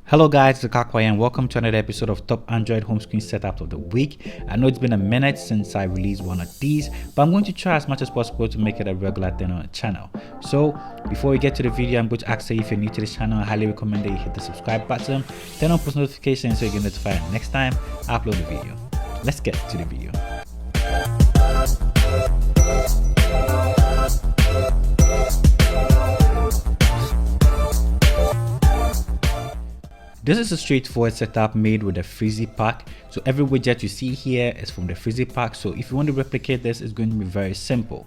Hello guys, it's Aqua and welcome to another episode of Top Android Home Screen Setup of the Week. I know it's been a minute since I released one of these, but I'm going to try as much as possible to make it a regular thing on the channel. So before we get to the video, I'm going to ask you if you're new to this channel, I highly recommend that you hit the subscribe button, turn on post notifications so you get notified next time I upload a video. Let's get to the video. This is a straightforward setup made with a Frizzy pack. So every widget you see here is from the Frizzy pack. So if you want to replicate this, it's going to be very simple.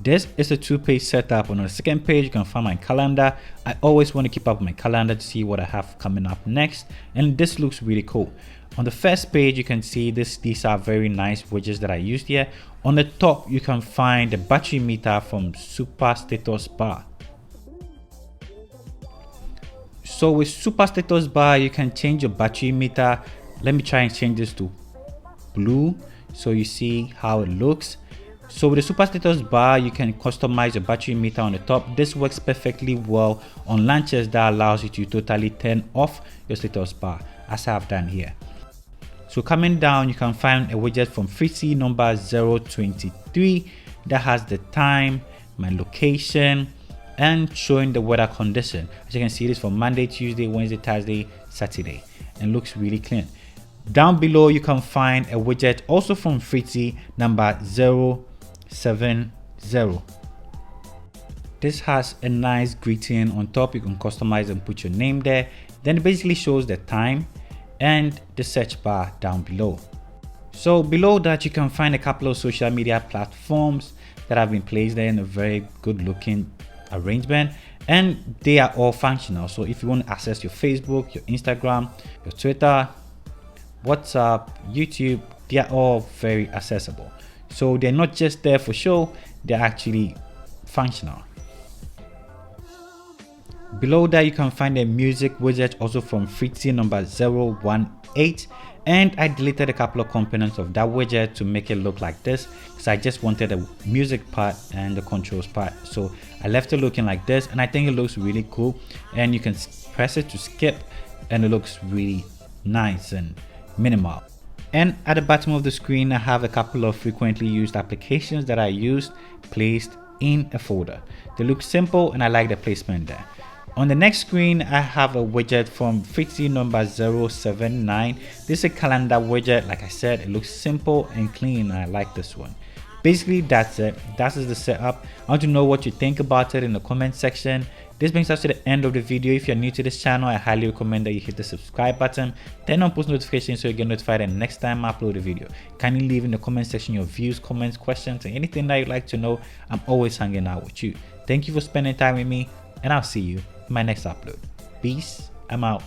This is a two-page setup. On the second page, you can find my calendar. I always want to keep up with my calendar to see what I have coming up next. And this looks really cool. On the first page, you can see these are very nice widgets that I used here. On the top, you can find the battery meter from Super Status Bar. So with Super Status Bar, you can change your battery meter. Let me try and change this to blue so you see how it looks. So with the Super Status Bar, you can customize your battery meter on the top. This works perfectly well on launchers that allows you to totally turn off your status bar, as I have done here. So coming down, you can find a widget from Frizzy number 023 that has the time, my location, and showing the weather condition. As you can see, this from Monday, Tuesday, Wednesday, Thursday, Saturday, and looks really clean. Down below, you can find a widget also from Frizzy number 070. This has a nice greeting on top. You can customize and put your name there. Then it basically shows the time and the search bar down below. So below that, you can find a couple of social media platforms that have been placed there in a very good looking arrangement, and they are all functional. So if you want to access your Facebook, your Instagram, your Twitter, WhatsApp, YouTube, they are all very accessible. So they're not just there for show, they're actually functional. Below that, you can find a music widget also from Frizzy number 018, and I deleted a couple of components of that widget to make it look like this because I just wanted the music part and the controls part. So I left it looking like this, and I think it looks really cool, and you can press it to skip and it looks really nice and minimal. And at the bottom of the screen, I have a couple of frequently used applications that I used placed in a folder. They look simple and I like the placement there. On the next screen, I have a widget from Frizzy number 079. This is a calendar widget. Like I said, it looks simple and clean. I like this one. Basically, that's it. That is the setup. I want to know what you think about it in the comment section. This brings us to the end of the video. If you're new to this channel, I highly recommend that you hit the subscribe button, turn on post notifications so you get notified the next time I upload a video. Kindly leave in the comment section your views, comments, questions, and anything that you'd like to know. I'm always hanging out with you. Thank you for spending time with me, and I'll see you in my next upload. Peace. I'm out.